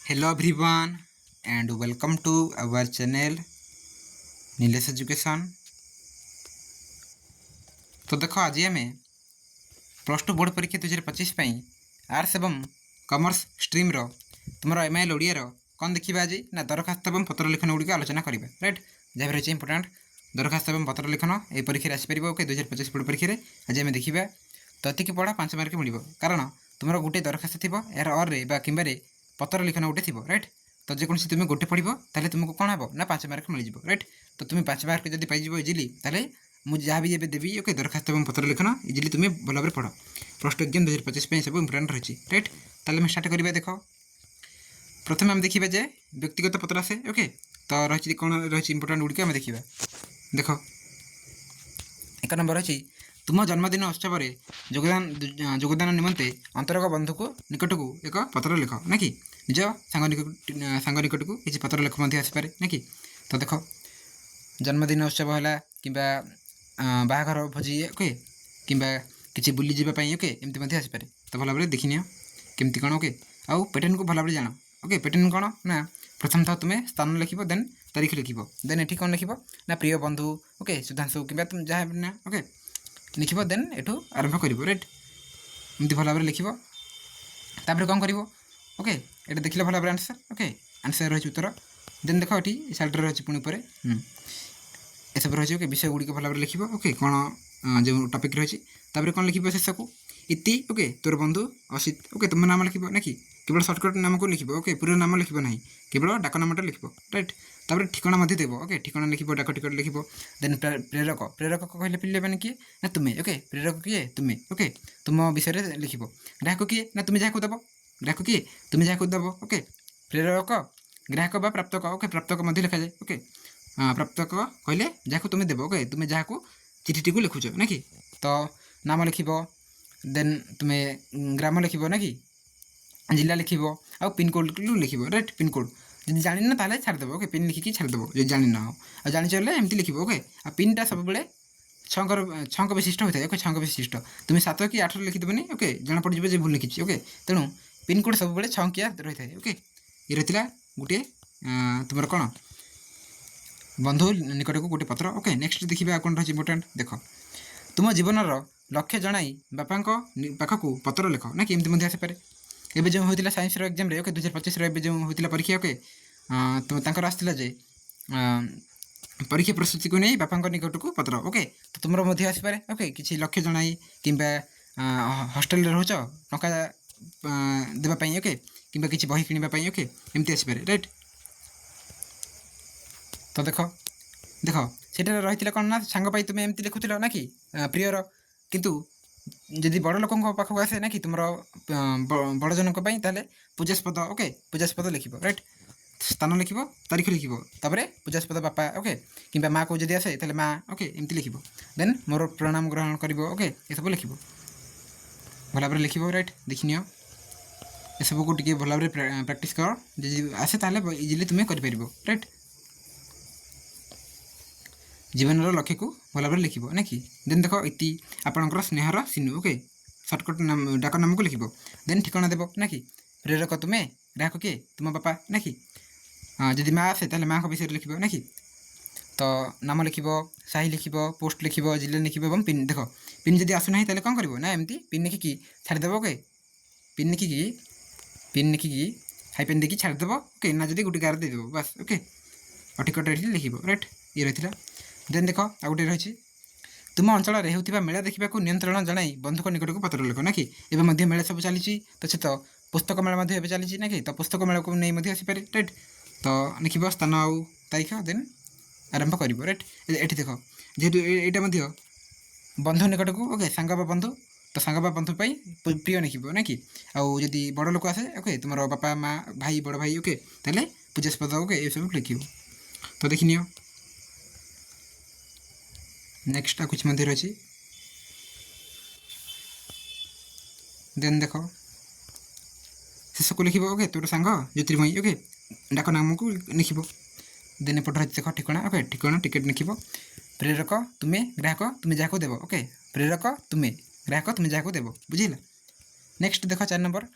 Hello everyone and welcome to our channel Nilesh education. तो देख आज आम प्लस टू बोर्ड परीक्षा 2025 आर्ट्स एवं कॉमर्स स्ट्रीम रो तुम एम आइल ओडिया कौन देखा आज ना दरखास्त और पत्र लिखन गुड़िक आलोचना करेंगे राइट जहाँ रही इंपोर्टाट दरखास्त और पत्र लिखन ये परीक्षा आसपर ओके 2025 बोर्ड परीक्षा आज आम देखा तो ये पढ़ा 5 मार्क मिल कारण तुम गोटे दरखास्त थी यार अरे कि पत्र लिखन गोटे थी राइट तो जेकोसी तुम गोटे पढ़ ताले तुमको कौन हम ना 5 मार्क मिल राइट तो तुम 5 मार्क जब पाइज इजिली ताले मुझे जहाँ भी देवी ओके दरखास्त और पत्र लिखन इजिली तुम भल भाव पढ़ प्लस टू एग्जाम 2025 सब इंपोर्टाट रही राइट ताले स्टार्ट करा देख प्रथम आम देखा जे व्यक्तिगत पत्र आसे ओके तो रही कौन रही इंपोर्टाट गुड़िक आम देखा देख एक नंबर अच्छी तुम जन्मदिन उत्सव योगदान निमंते अंतरंग बंधु को निकट को एक पत्र लिख ना कि निज सांग निकट को किसी पत्र लेख आसपे ना कि तो देख जन्मदिन उत्सव है कि बाहाघर भोजी ओके कि किसी बुली जावाई ओके एमती आसपे तो भल भाव देखनी केमती कौन ओके आउ पैटर्न को भल भाव जान ओके पैटर्न कौन ना प्रथम था तुम्हें स्थान लिख देन तारीख लिख देन ये कौन लिख ना प्रिय बंधु ओके सुधांशु कि तुम जहाँ ना ओके लिख देन एठू आरंभ कर राइट एमती भल भाव लिख कौन कर ओके ये देखिए भल भाव आंसर ओके आंसर रही उत्तर देन देख ये साइड रही पुणी पर ये सब रही ओके विषय गुड़िक भल भाव लिख ओके कौन जो टपिक रही कौन लिख शेष को इति ओके तोर बंधु असित ओके तुम नाम लिख ना कि केवल सर्टकट नाम को लिख ओके पूरा नाम लिख ना केवल डाक नामटा लिख राइट तापर ठिकाना देव ओके ठिकाना लिख डाक टिकट लिख देन प्रेरक प्रेरक कहले पिले मैंने किए ना तुम्हें ओके प्रेरक किए तुम्हें ओके तुम विषय लिख ग्राहक किए ना तुम्हें जहाँ देव ग्राहक किए तुम्हें जहाँ देव ओके प्रेरक ग्राहक बा प्राप्तक ओके प्राप्तक लिखा जाए ओके प्राप्तक कहले जहाँ तुम्हें देव ओके तुम्हें जहाँ चिठीटी को लिखुच ना कि तो नाम लिख देन तुम्हें ग्राम लिख ना कि जिला लिख आ पिनकोड लिख राइट पिनकोड जब जानी ना ताले छाड़देव ओके पिन लिखिकी छाड़देव जो जानी ना हो आ जानी चले एमती लिख ओके आ पिनटा सब बेले छक विशिष्ट होता है ओके छक विशिष्ट तुम्हें 7 कि 8 लिखिदेवनी ओके जना पड़ जाए भूल लिखी ओके तेणु पिनकोड सब बेले छकिया रही है ओके ये रही गोटे तुम कौन बंधु निकट को गोटे पत्र ओके नेक्स्ट देखिए कौन रही इंपोर्टाट देख तुम जीवनर लक्ष्य जनाई बापा पाखक पत्र लिख ना कि एमती आसपे एवं जो होता साइंस एग्जाम ओके 2025 जो होता परीक्षा ओके तो आसला जे परीक्षा प्रस्तुति को नहीं बापा निकट को पत्र ओके तो तुम आसपे ओके किसी लक्ष्य जनाई कि हस्टेल रोच टा देवाई ओके कि किसी बही किणापी ओके एमती आसपे राइट तो देख देख से रही कौन ना सांग तुम्हें एमती लिखुल ना कि प्रियर किंतु जदि बड़ लोक पाखक आसे ना कि तुम बड़ जनक पूजास्पद ओके पूजास्पद लिख राइट स्थान लिख तारीख लिख पूजास्पद बापा ओके कि माँ को जब आसे तो माँ ओके एमती लिख देन मोर प्रणाम ग्रहण कर ओके ये सब लिख भल भाव लिख राइट देखनी ये सब को भल भाव प्राक्ट कर जब आसे ताले इजिली तुम्हें कर राइट जीवन लक्ष्य को भल भाव लिख ना कि देन देख इति आपणकर स्नेहर सिनु ओके सर्टकट नाम डाक नाम को लिख देन ठिकाना देव ना कि प्रेरक तुम्हें ग्राहक किए तुम बापा ना कि जदि माँ आसे ताले माँ विषय लिख ना कि तो नाम लिख साही लिख पोस्ट लिख जिले लिख और पिन देख पिन जब आसुना ताले कौन कर ना एमती पिन लिखिकी छाड़देव ओके पिन लिखिकी हाइपेन देखिए छाड़देव ओके ना जब गोटे गार देदेव बस ओके अटिकट लिख राइट ये रही देन देख आ गए रही तुम अंचल होता मेला देखा नियंत्रण जन बंधुक निकट को पत्र लिख ना कि एवं मेला सब चली तो पुस्तक मेला चली ना कि तो पुस्तक मेला को नहीं आसपे राइट तो लिख स्थान आउ तारीख देन आरंभ कर राइट ये देख जेहेतु यहाँ बंधु निकट को ओके सांग बंधु तो सांग बंधु प्रिय लिख ना कि आउ जदि बड़ लोक आसे ओके तुम बापा माँ भाई बड़ भाई ओके ताले पूजास्पद ओके ये सब लिख तो देखनी नेक्स्ट कुछ अच्छी देन देख शेष को लिख ओके तोर सांग ज्योतिर्मयी ओके डाक नाम को लिख देन एपट रही देख ठिकाना ओके ठिकाना टिकेट लिख प्रेरक तुम्हें ग्राहक तुम्हें जहाँ देव ओके प्रेरक तुम्हें ग्राहक तुम्हें जहाँ देव बुझेगा नेक्स्ट देख 4 नंबर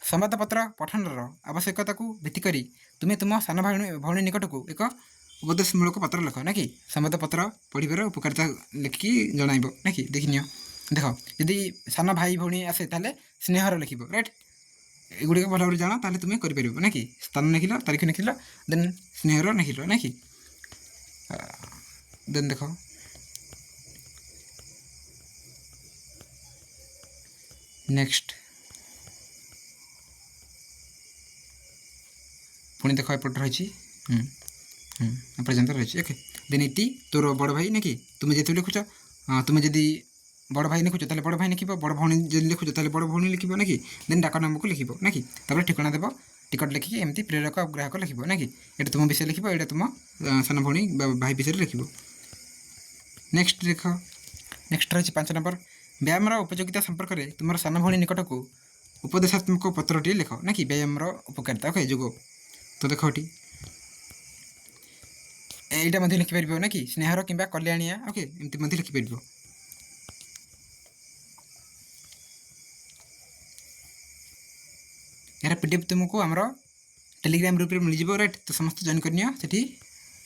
ସମ୍ବାଦପତ୍ର ପଠନର ଆବଶ୍ୟକତାକୁ ଭିତ୍ତି କରି ତୁମେ ତୁମ ସାନ ଭଉଣୀ ନିକଟକୁ ଏକ ଉପଦେଶମୂଳକ ପତ୍ର ଲେଖ ନା କି ସମ୍ବାଦପତ୍ର ପଢ଼ିବାର ଉପକାରିତା ଲେଖିକି ଜଣାଇବ ନା କି ଦେଖିନିଅ ଦେଖ ଯଦି ସାନ ଭାଇ ଭଉଣୀ ଆସେ ତାହେଲେ ସ୍ନେହର ଲେଖିବ ରାଇଟ୍ ଏଗୁଡ଼ିକ ଭଲ ଭାବରେ ଜାଣ ତାହେଲେ ତୁମେ କରିପାରିବ ନା କି ସ୍ଥାନ ଲେଖିଲ ତାରିଖ ଲେଖିଲ ଦେନ୍ ସ୍ନେହର ଲେଖିଲ ନା କି ଦେନ୍ ଦେଖ ନେକ୍ସଟ ପୁଣି ଦେଖ ଏପଟେ ରହିଛି ପର୍ଯ୍ୟନ୍ତ ରହିଛି ଓକେ ଦେନ୍ ଇତି ତୋର ବଡ଼ ଭାଇ ନା କି ତୁମେ ଯେତେବେଳେ ଲେଖୁଛ ତୁମେ ଯଦି ବଡ଼ ଭାଇ ଲେଖୁଛ ତାହେଲେ ବଡ଼ ଭାଇ ଲେଖିବ ବଡ଼ ଭଉଣୀ ଯଦି ଲେଖୁଛ ତାହେଲେ ବଡ଼ ଭଉଣୀ ଲେଖିବ ନା କି ଦେନ୍ ଡାକ ନାମକୁ ଲେଖିବ ନା କି ତାପରେ ଠିକଣା ଦେବ ଟିକଟ ଲେଖିକି ଏମିତି ପ୍ରେରକ ଆଉ ଗ୍ରାହକ ଲେଖିବ ନା କି ଏଇଟା ତୁମ ବିଷୟରେ ଲେଖିବ ଏଇଟା ତୁମ ସାନ ଭଉଣୀ ବା ଭାଇ ବିଷୟରେ ଲେଖିବ ନେକ୍ସଟ ଦେଖ ନେକ୍ସଟ ରହିଛି 5 ନମ୍ବର ବ୍ୟାୟାମର ଉପଯୋଗିତା ସମ୍ପର୍କରେ ତୁମର ସାନ ଭଉଣୀ ନିକଟକୁ ଉପଦେଶାତ୍ମକ ପତ୍ରଟିଏ ଲେଖ ନା କି ବ୍ୟାୟାମର ଉପକାରିତା ଓକେ ଯୋଗ ତ ଦେଖ ଏଠି এইটা ମଧ୍ୟ ଲେଖିପାରିବ ନା କି ସ୍ନେହର କିମ୍ବା କଲ୍ୟାଣିଆ ଓକେ ଏମିତି ମଧ୍ୟ ଲେଖିପାରିବ ଏହାର PDF ତୁମକୁ ଆମର ଟେଲିଗ୍ରାମ ଗ୍ରୁପରେ ମିଳିଯିବ ରାଇଟ୍ ତ ସମସ୍ତେ ଜଏନ୍ କରିନିଅ ସେଠି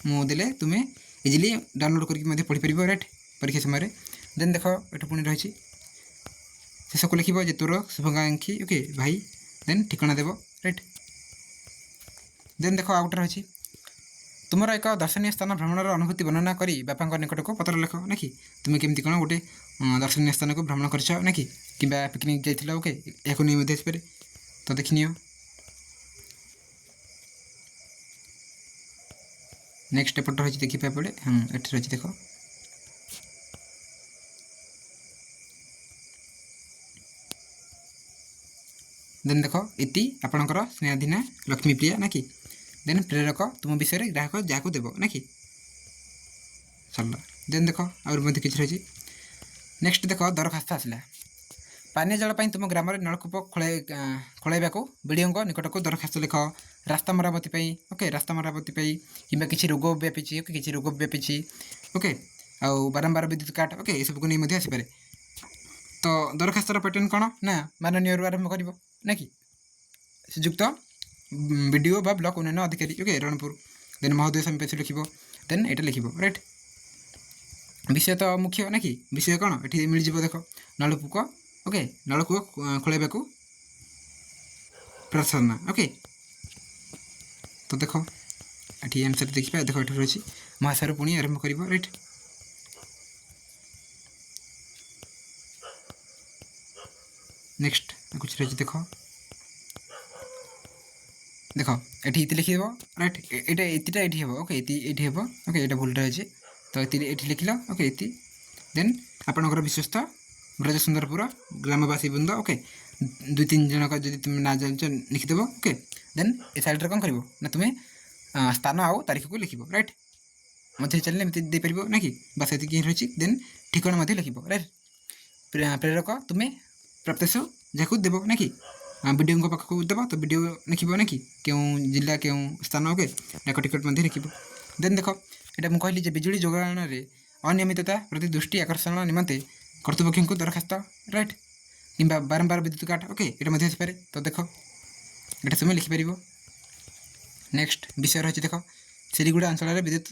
ମୁଁ ଦେଲେ ତୁମେ ଇଜିଲି ଡାଉନଲୋଡ଼ କରିକି ମଧ୍ୟ ପଢ଼ିପାରିବ ରାଇଟ୍ ପରୀକ୍ଷା ସମୟରେ ଦେନ୍ ଦେଖ ଏଠି ପୁଣି ରହିଛି ଶେଷକୁ ଲେଖିବ ଯେ ତୋର ଶୁଭକାଂକ୍ଷୀ ଓକେ ଭାଇ ଦେନ୍ ଠିକଣା ଦେବ ରାଇଟ୍ ଦେନ୍ ଦେଖ ଆଉ ଗୋଟେ ରହିଛି ତୁମର ଏକ ଦର୍ଶନୀୟ ସ୍ଥାନ ଭ୍ରମଣର ଅନୁଭୂତି ବର୍ଣ୍ଣନା କରି ବାପାଙ୍କ ନିକଟକୁ ପତ୍ର ଲେଖ ନା କି ତୁମେ କେମିତି କ'ଣ ଗୋଟେ ଦର୍ଶନୀୟ ସ୍ଥାନକୁ ଭ୍ରମଣ କରିଛ ନା କି କିମ୍ବା ପିକନିକ୍ ଯାଇଥିଲ ଓକେ ଏହାକୁ ନେଇ ମଧ୍ୟ ଆସିପାରେ ତ ଦେଖିନିଅ ନେକ୍ସଟ ଏପଟେ ରହିଛି ଦେଖିବା ପଡ଼େ ଏଠି ରହିଛି ଦେଖ ଦେନ୍ ଦେଖ ଇତି ଆପଣଙ୍କର ସ୍ନେହାଧୀନା ଲକ୍ଷ୍ମୀପ୍ରିୟା ନା କି ଦେନ୍ ପ୍ରେରକ ତୁମ ବିଷୟରେ ଗ୍ରାହକ ଯାହାକୁ ଦେବ ନା କି ସରିଲା ଦେନ୍ ଦେଖ ଆହୁରି ମଧ୍ୟ କିଛି ରହିଛି ନେକ୍ସଟ ଦେଖ ଦରଖାସ୍ତ ଆସିଲା ପାନୀୟ ଜଳ ପାଇଁ ତୁମ ଗ୍ରାମରେ ନଳକୂପ ଖୋଳାଇବାକୁ ବିଡ଼ିଓଙ୍କ ନିକଟକୁ ଦରଖାସ୍ତ ଲେଖ ରାସ୍ତା ମରାମତି ପାଇଁ ଓକେ ରାସ୍ତା ମରାମତି ପାଇଁ କିମ୍ବା କିଛି ରୋଗ ବ୍ୟାପିଛି ଓକେ କିଛି ରୋଗ ବ୍ୟାପିଛି ଓକେ ଆଉ ବାରମ୍ବାର ବିଦ୍ୟୁତ କାଟ ଓକେ ଏସବୁକୁ ନେଇ ମଧ୍ୟ ଆସିପାରେ ତ ଦରଖାସ୍ତର ପ୍ୟାଟର୍ନ କ'ଣ ନା ମାନନୀୟରୁ ଆରମ୍ଭ କରିବ ନା କି ଶ୍ରୀଯୁକ୍ତ BDO বা ବ୍ଲକ ଉନ୍ନୟନ ଅଧିକାରୀ ଓକେ ରଣପୁର ଦେନ୍ ମହୋଦୟ ସମିପେଶ ଲେଖିବ ଦେନ୍ ଏଇଟା ଲେଖିବ ରାଇଟ୍ ବିଷୟ ତ ମୁଖ୍ୟ ନା କି ବିଷୟ କ'ଣ ଏଠି ମିଳିଯିବ ଦେଖ ନଳକୂପ ଓକେ ନଳକୂପ ଖୋଳାଇବାକୁ ପ୍ରାର୍ଥନା ଓକେ ତ ଦେଖ ଏଠି ଆନ୍ସର ଦେଖିବା ଦେଖ ଏଠି ରହିଛି ମହାଶୟରୁ ପୁଣି ଆରମ୍ଭ କରିବ ରାଇଟ୍ ନେକ୍ସଟ କିଛି ରହିଛି ଦେଖ দেখ এটি ইতি লিখিদেব রাইট এটা ইতিটা এটি হব ওকে ইতি এটি হব ওকে এটা ভুলটা আছে তো ইতি এটি লিখিল ওকে ইতি দেন আপনার বিশ্বস্ত ব্রজ সুন্দরপুর গ্রামবাসী বৃন্দ ওকে 2-3 জনক যদি তুমি না জানিছ লিখিদেব ওকে দেন এ সাইড্রে কম করব না তুমি স্থান আউ তারিখকে লিখিব রাইট মধ্যে চালিলে এমতি ଦେଇପାରିବ না কি বাস এতিকি রয়েছে দেন ঠিকনা মধ্যে লিখিব রাইট প্রেরক তুমি প্রাপ্তেশ যাকে দেব না কি BDOଙ୍କ ପାଖକୁ ଦେବ ତ BDO ଲେଖିବ ନା କି କେଉଁ ଜିଲ୍ଲା କେଉଁ ସ୍ଥାନ ଓକେ ଡାକ ଟିକଟ ମଧ୍ୟ ଲେଖିବ ଦେନ୍ ଦେଖ ଏଇଟା ମୁଁ କହିଲି ଯେ ବିଜୁଳି ଯୋଗାଣରେ ଅନିୟମିତତା ପ୍ରତି ଦୃଷ୍ଟି ଆକର୍ଷଣ ନିମନ୍ତେ କର୍ତ୍ତୃପକ୍ଷଙ୍କୁ ଦରଖାସ୍ତ ରାଇଟ୍ କିମ୍ବା ବାରମ୍ବାର ବିଦ୍ୟୁତ କାଟ ଓକେ ଏଇଟା ମଧ୍ୟ ଆସିପାରେ ତ ଦେଖ ଏଇଟା ତୁମେ ଲେଖିପାରିବ ନେକ୍ସଟ ବିଷୟ ରହିଛି ଦେଖ ସିରିଗୁଡ଼ା ଅଞ୍ଚଳରେ ବିଦ୍ୟୁତ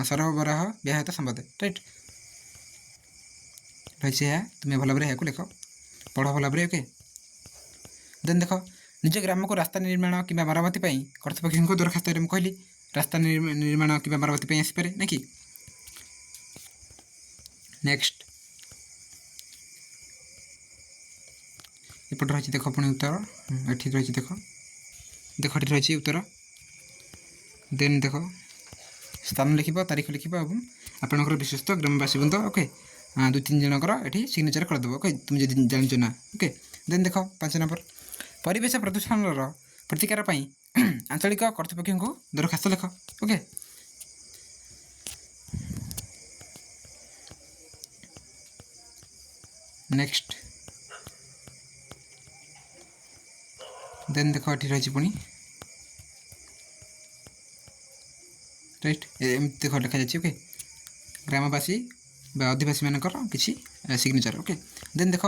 ସରବରାହ ବ୍ୟାହତ ସମ୍ବାଦ ରାଇଟ୍ ରହିଛି ଏହା ତୁମେ ଭଲ ଭାବରେ ଏହାକୁ ଲେଖ ପଢ଼ ଭଲ ଭାବରେ ଓକେ ଦେନ୍ ଦେଖ ନିଜ ଗ୍ରାମକୁ ରାସ୍ତା ନିର୍ମାଣ କିମ୍ବା ମରାମତି ପାଇଁ କର୍ତ୍ତୃପକ୍ଷଙ୍କୁ ଦରଖାସ୍ତରେ ମୁଁ କହିଲି ରାସ୍ତା ନିର୍ମାଣ କିମ୍ବା ମରାମତି ପାଇଁ ଆସିପାରେ ନା କି ନେକ୍ସଟ ଏପଟେ ରହିଛି ଦେଖ ପୁଣି ଉତ୍ତର ଏଠି ରହିଛି ଦେଖ ଏଠି ରହିଛି ଉତ୍ତର ଦେନ୍ ଦେଖ ସ୍ଥାନ ଲେଖିବ ତାରିଖ ଲେଖିବ ଏବଂ ଆପଣଙ୍କର ବିଶ୍ୱସ୍ତ ଗ୍ରାମବାସୀ ବୃନ୍ଦ ଓକେ 2-3 ଜଣଙ୍କର ଏଠି ସିଗ୍ନେଚର କରିଦେବ ଓକେ ତୁମେ ଯଦି ଜାଣିଛ ନା ଓକେ ଦେନ୍ ଦେଖ 5 ନମ୍ବର ପରିବେଶ ପ୍ରଦୂଷଣର ପ୍ରତିକାର ପାଇଁ ଆଞ୍ଚଳିକ କର୍ତ୍ତୃପକ୍ଷଙ୍କୁ ଦରଖାସ୍ତ ଲେଖ ଓକେ ନେକ୍ସଟ ଦେନ୍ ଦେଖ ଏଠି ରହିଛି ପୁଣି ରାଇଟ୍ ଏମିତି ଦେଖ ଲେଖାଯାଇଛି ଓକେ ଗ୍ରାମବାସୀ ବା ଅଧିବାସୀମାନଙ୍କର କିଛି ସିଗ୍ନେଚର ଓକେ ଦେନ୍ ଦେଖ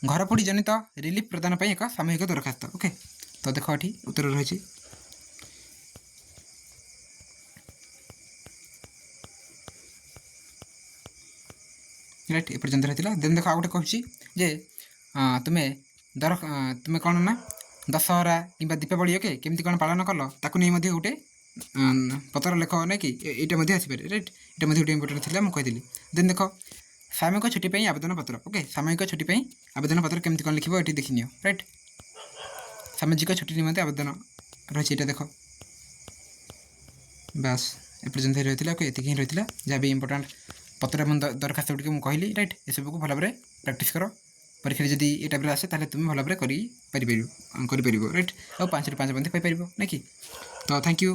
ଘରପୋଡ଼ି ଜନିତ ରିଲିଫ୍ ପ୍ରଦାନ ପାଇଁ ଏକ ସାମୂହିକ ଦରଖାସ୍ତ। ଓକେ, ତ ଦେଖ ଏଠି ଉତ୍ତର ରହିଛି। ରାଇଟ୍, ଏପର୍ଯ୍ୟନ୍ତ ରହିଥିଲା। ଦେନ୍ ଦେଖ ଆଉ ଗୋଟେ କହୁଛି ଯେ ତୁମେ ତୁମେ କ'ଣ ନା ଦଶହରା କିମ୍ବା ଦୀପାବଳି ଓକେ କେମିତି କ'ଣ ପାଳନ କଲ ତାକୁ ନେଇ ମଧ୍ୟ ଗୋଟେ ପତ୍ର ଲେଖ ନାଇଁ କି, ଏଇଟା ମଧ୍ୟ ଆସିପାରେ। ରାଇଟ୍, ଏଇଟା ମଧ୍ୟ ଗୋଟେ ଇମ୍ପୋର୍ଟାଣ୍ଟ ଥିଲା, ମୁଁ କହିଥିଲି। ଦେନ୍ ଦେଖ ସାମୟିକ ଛୁଟି ପାଇଁ ଆବେଦନ ପତ୍ର। ଓକେ, ସାମୟିକ ଛୁଟି ପାଇଁ ଆବେଦନ ପତ୍ର କେମିତି କ'ଣ ଲେଖିବ ଏଠି ଦେଖିନିଅ। ରାଇଟ୍, ସାମାଜିକ ଛୁଟି ନିମନ୍ତେ ଆବେଦନ ରହିଛି, ଏଇଟା ଦେଖ। ବାସ୍ ଏପର୍ଯ୍ୟନ୍ତ ରହିଥିଲା। ଓକେ, ଏତିକି ହିଁ ରହିଥିଲା ଯାହା ବି ଇମ୍ପୋର୍ଟାଣ୍ଟ ପତ୍ର ଏବଂ ଦରଖାସ୍ତ ଗୁଡ଼ିକ ମୁଁ କହିଲି। ରାଇଟ୍, ଏସବୁକୁ ଭଲ ଭାବରେ ପ୍ରାକ୍ଟିସ୍ କର। ପରୀକ୍ଷାରେ ଯଦି ଏ ଟାଇପ୍ର ଆସେ ତାହେଲେ ତୁମେ ଭଲ ଭାବରେ କରିପାରିବ। ରାଇଟ୍, ଆଉ 5ରୁ 5 ମଧ୍ୟ ପାଇପାରିବ ନାଇଁ କି। ତ ଥ୍ୟାଙ୍କ ୟୁ।